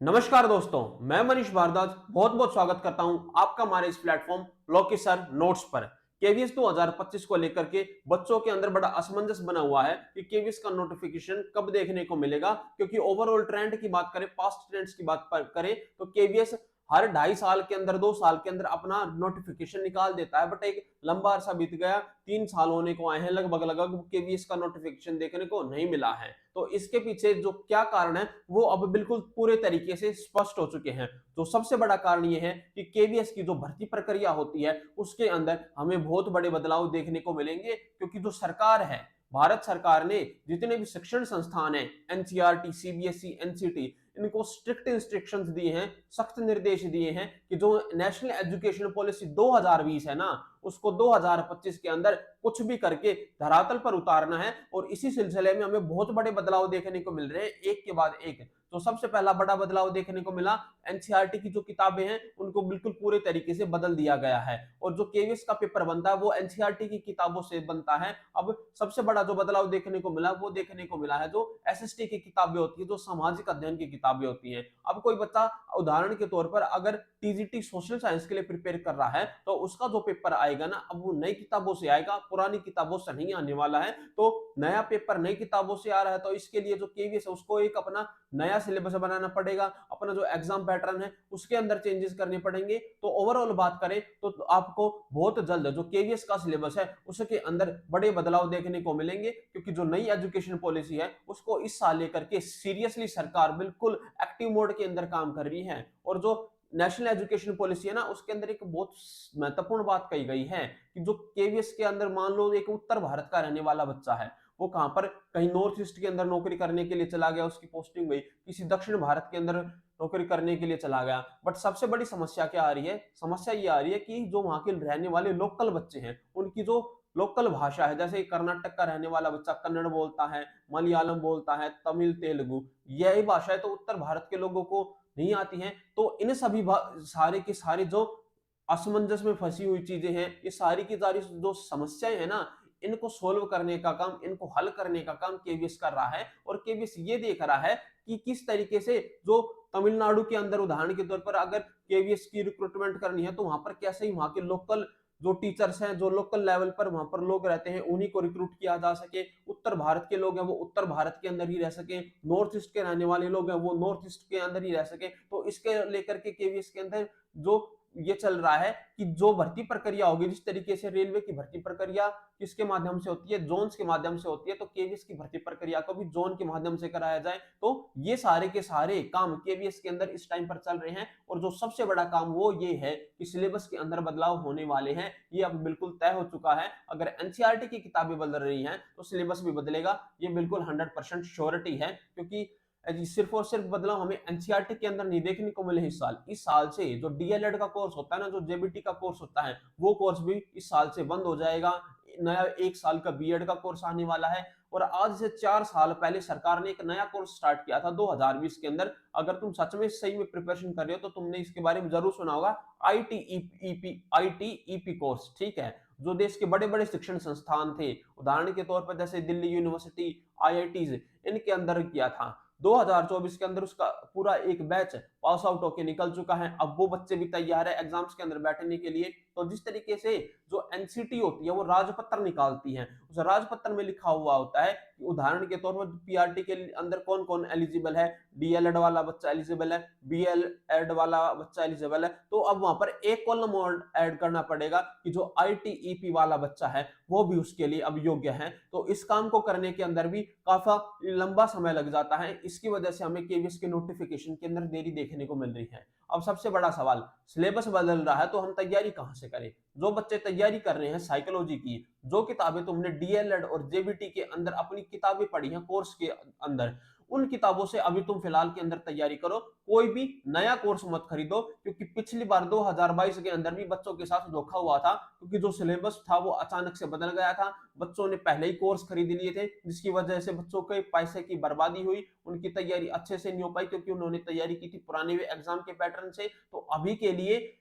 नमस्कार दोस्तों, मैं मनीष भारद्वाज बहुत बहुत स्वागत करता हूं आपका हमारे इस प्लेटफॉर्म लॉकी सर नोट्स पर। केवीएस 2025 को लेकर के बच्चों के अंदर बड़ा असमंजस बना हुआ है कि केवीएस का नोटिफिकेशन कब देखने को मिलेगा, क्योंकि ओवरऑल ट्रेंड की बात करें, पास्ट ट्रेंड्स की बात करें तो केवीएस हर 2.5 साल के अंदर 2 साल के अंदर अपना नोटिफिकेशन निकाल देता है। बट एक लंबा अरसा बीत गया, 3 साल होने को आए हैं लगभग लगभग, केवीएस का नोटिफिकेशन देखने को नहीं मिला है। तो इसके पीछे जो क्या कारण है वो अब बिल्कुल पूरे तरीके से स्पष्ट हो चुके हैं। तो सबसे बड़ा कारण ये है कि केवीएस की जो भर्ती प्रक्रिया होती है उसके अंदर हमें बहुत बड़े बदलाव देखने को मिलेंगे, क्योंकि जो सरकार है, भारत सरकार ने जितने भी शिक्षण संस्थान है, एनसीईआरटी, सीबीएसई, एनसीटी, इनको स्ट्रिक्ट इंस्ट्रक्शंस दिए हैं, सख्त निर्देश दिए हैं कि जो नेशनल एजुकेशन पॉलिसी 2020 है ना, उसको 2025 के अंदर कुछ भी करके धरातल पर उतारना है। और इसी सिलसिले में हमें बहुत बड़े बदलाव देखने को मिल रहे हैं, एक के बाद एक। तो सबसे पहला बड़ा बदलाव देखने को मिला, एनसीईआरटी की जो किताबें हैं उनको बिल्कुल पूरे तरीके से बदल दिया गया है, और जो केवीएस का पेपर बनता है वो एनसीईआरटी की किताबों से बनता है। अब सबसे बड़ा जो बदलाव देखने को मिला वो देखने को मिला है जो एसएसटी की किताबें होती है, जो सामाजिक अध्ययन की किताबें होती हैं। अब कोई बच्चा उदाहरण के तौर पर अगर टीजीटी सोशल साइंस के लिए प्रिपेयर कर रहा है तो उसका जो पेपर आएगा ना, अब वो नई किताबों से आएगा, पुरानी किताबों से नहीं आने वाला है। तो नया पेपर नई किताबों से आ रहा है, तो इसके लिए जो केवीएस है उसको एक अपना नया सिलेबस बनाना पड़ेगा, अपना जो एग्जाम पैटर्न है उसके अंदर चेंजेस करने पड़ेंगे। तो ओवरऑल बात करें तो आपको बहुत जल्द जो केवीएस का सिलेबस है उसके अंदर बड़े बदलाव देखने को मिलेंगे, क्योंकि जो नई एजुकेशन पॉलिसी है उसको इस साल लेकर के सीरियसली सरकार बिल्कुल एक्टिव मोड के अंदर काम कर रही है। और जो नेशनल एजुकेशन पॉलिसी है ना, उसके अंदर एक बहुत महत्वपूर्ण बात कही गई है कि जो केवीएस के अंदर मान लो एक उत्तर भारत का रहने वाला बच्चा है, वो कहां पर कहीं नॉर्थ ईस्ट के अंदर नौकरी करने के लिए चला गया, उसकी पोस्टिंग हुई किसी दक्षिण भारत के अंदर नौकरी करने के लिए चला गया। बट सबसे बड़ी समस्या क्या आ रही है, समस्या ये आ रही है कि जो वहां के रहने वाले लोकल बच्चे हैं उनकी जो लोकल भाषा है, जैसे कर्नाटक का रहने वाला बच्चा कन्नड़ बोलता है, मलयालम बोलता है, तमिल, तेलुगु, यही भाषाएं तो उत्तर भारत के लोगों को नहीं आती हैं। तो इन सभी सारे के सारे जो असमंजस में फंसी हुई चीजें हैं, ये सारी की सारी जो समस्याएं हैं ना, इनको सोल्व करने का काम, इनको हल करने का काम केवीएस कर रहा है। और केवीएस ये देख रहा है कि किस तरीके से जो तमिलनाडु के अंदर उदाहरण के तौर पर अगर केवीएस की रिक्रूटमेंट करनी है तो वहां पर कैसे ही वहां के लोकल जो टीचर्स हैं, जो लोकल लेवल पर वहां पर लोग रहते हैं, उन्हीं को रिक्रूट किया जा सके। उत्तर भारत के लोग हैं वो उत्तर भारत के अंदर ही रह सके, नॉर्थ ईस्ट के रहने वाले लोग हैं वो नॉर्थ ईस्ट के अंदर ही रह सके। तो इसके लेकर के केवीएस के अंदर जो ये चल रहा है कि जो भर्ती प्रक्रिया होगी, जिस तरीके से रेलवे की भर्ती प्रक्रिया किसके माध्यम से होती है, जोन्स के माध्यम से होती है, तो केवीएस की भर्ती प्रक्रिया को भी जोन के माध्यम से कराया जाए। तो ये सारे के सारे काम केवीएस के अंदर इस टाइम पर चल रहे हैं। और जो सबसे बड़ा काम वो ये है कि सिलेबस के अंदर बदलाव होने वाले हैं, ये अब बिल्कुल तय हो चुका है। अगर एनसीईआरटी की किताबें बदल रही हैं तो सिलेबस भी बदलेगा, ये बिल्कुल 100% श्योरिटी है। क्योंकि सिर्फ और सिर्फ बदलाव हमें एनसीईआरटी के अंदर नहीं देखने को मिले इस साल से जो डीएलएड का कोर्स होता है ना, जो जेबीटी का कोर्स होता है, वो कोर्स भी इस साल से बंद हो जाएगा। नया 1 साल का बीएड का कोर्स आने वाला है। और आज से 4 साल पहले सरकार ने एक नया कोर्स स्टार्ट किया था 2020 के अंदर। अगर तुम सच में सही में प्रिपरेशन कर रहे हो तो तुमने इसके बारे में जरूर सुना होगा, आईटीईपी कोर्स, ठीक है। जो देश के बड़े बड़े शिक्षण संस्थान थे, उदाहरण के तौर पर जैसे दिल्ली यूनिवर्सिटी, आईआईटीज, इनके अंदर किया था। 2024 के अंदर उसका पूरा एक बैच पास आउट होके निकल चुका है। अब वो बच्चे भी तैयार है एग्जाम्स के अंदर बैठने के लिए। तो जिस तरीके से जो एनसीटी होती है वो राजपत्र निकालती है, उस राजपत्र में लिखा हुआ होता है कि उदाहरण के तौर पर पीआरटी के अंदर कौन कौन एलिजिबल है, डीएलएड वाला बच्चा एलिजिबल है, बीएलएड वाला बच्चा एलिजिबल है। तो अब वहां पर एक कॉलम और ऐड करना पड़ेगा कि जो आईटीईपी वाला बच्चा है वो भी उसके लिए अब योग्य है। तो इस काम को करने के अंदर भी काफी लंबा समय लग जाता है। इसकी वजह से हमें केवीएस के नोटिफिकेशन के अंदर देरी देखने को मिल रही है। अब सबसे बड़ा सवाल, सिलेबस बदल रहा है तो हम तैयारी कहां से करें। जो बच्चे तैयारी कर रहे हैं साइकोलॉजी की, जो किताबें तुमने डीएलएड और जेबीटी के अंदर अपनी किताबें पढ़ी हैं कोर्स के अंदर, उन किताबों से अभी तुम फिलहाल के अंदर तैयारी करो। कोई भी नया कोर्स मत खरीदो, क्योंकि पिछली बार 2022 के अंदर भी बच्चों के साथ धोखा हुआ था, क्योंकि जो सिलेबस था वो अचानक से बदल गया था। बच्चों ने पहले ही कोर्स खरीद लिए थे, जिसकी वजह से बच्चों के पैसे की बर्बादी हुई, उनकी तैयारी अच्छे से नहीं हो पाई, क्योंकि उन्होंने तैयारी की थी पुराने एग्जाम के पैटर्न से। तो अभी के लिए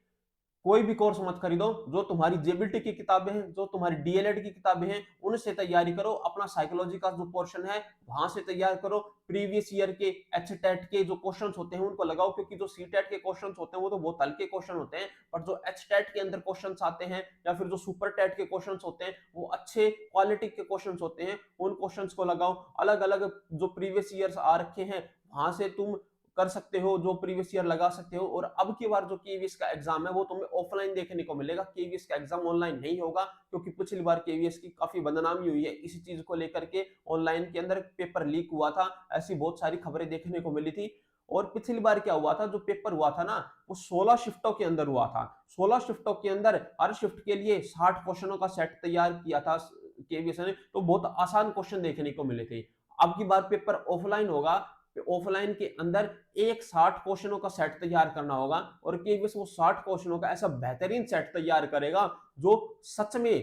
कोई भी कोर्स मत खरीदो, जो तुम्हारी जेबीटी की किताबें हैं, जो तुम्हारी डीएलएड की किताबें हैं, उनसे तैयारी करो। अपना साइकोलॉजी का जो पोर्शन है वहां से तैयार करो। प्रीवियस ईयर के एचटेट के जो क्वेश्चंस होते हैं उनको लगाओ, क्योंकि जो सीटेट के क्वेश्चंस होते हैं वो तो बहुत हल्के क्वेश्चन होते हैं, पर जो एचटेट के अंदर क्वेश्चंस आते हैं या फिर जो सुपर टेट के क्वेश्चंस होते हैं वो अच्छे क्वालिटी के क्वेश्चंस होते हैं, उन क्वेश्चंस को लगाओ। अलग अलग जो प्रीवियस ईयर्स आ रखे हैं वहां से तुम कर सकते हो, जो प्रीवियस ईयर लगा सकते हो। और अब की बार जो केवीएस का एग्जाम है वो तुम्हें ऑफलाइन देखने को मिलेगा, केवीएस का एग्जाम ऑनलाइन नहीं होगा, क्योंकि पिछली बार केवीएस की काफी बदनामी हुई है इसी चीज को लेकर के। ऑनलाइन के अंदर पेपर लीक हुआ था, ऐसी बहुत सारी खबरें देखने को मिली थी। और पिछली बार क्या हुआ था, जो पेपर हुआ था ना वो 16 शिफ्टों के अंदर हुआ था। 16 शिफ्टों के अंदर हर शिफ्ट के लिए 60 क्वेश्चनों का सेट तैयार किया था केवीएस ने, तो बहुत आसान क्वेश्चन देखने को मिले थे। अब की बार पेपर ऑफलाइन होगा, ऑफलाइन के अंदर एक 60 क्वेश्चनों का सेट तैयार करना होगा, और केवीएस वो 60 क्वेश्चनों का ऐसा बेहतरीन सेट तैयार करेगा जो सच में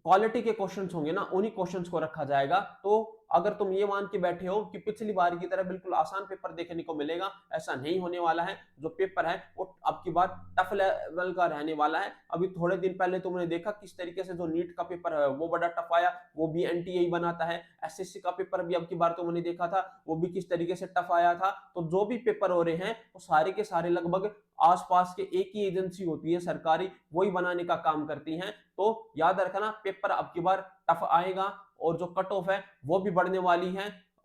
क्वालिटी के क्वेश्चंस होंगे ना, उन्हीं क्वेश्चंस को रखा जाएगा। तो अगर तुम ये मान के बैठे हो कि पिछली बार की तरह बिल्कुल आसान पेपर देखने को मिलेगा, ऐसा नहीं होने वाला है। जो पेपर है वो अब की बार टफ लेवल का रहने वाला है। अभी थोड़े दिन पहले तुमने देखा किस तरीके से जो नीट का पेपर है वो बड़ा टफ आया, वो भी एनटीए बनाता है। एसएससी का पेपर भी अब की बार तुमने देखा था, वो भी किस तरीके से टफ आया था। तो जो भी पेपर हो रहे हैं वो सारे के सारे लगभग आसपास के एक ही एजेंसी होती है सरकारी, वही बनाने का काम करती हैं। तो याद रखना पेपर अब की बार टफ आएगा, और जो कट ऑफ है वो भी बढ़ने वाली है।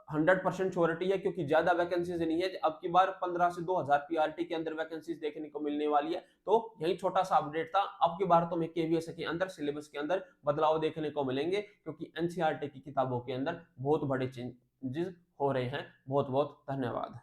100% श्योरिटी है, क्योंकि ज्यादा वैकेंसीज नहीं है। अब की बार 15 से 2000 पीआरटी के अंदर वैकेंसीज देखने को मिलने वाली है। तो यही छोटा सा अपडेट था। अब की बार तुम्हें केवीएस के अंदर सिलेबस के अंदर बदलाव देखने को मिलेंगे, क्योंकि एनसीईआरटी की किताबों के अंदर बहुत बड़े चेंजेस हो रहे हैं। बहुत बहुत धन्यवाद।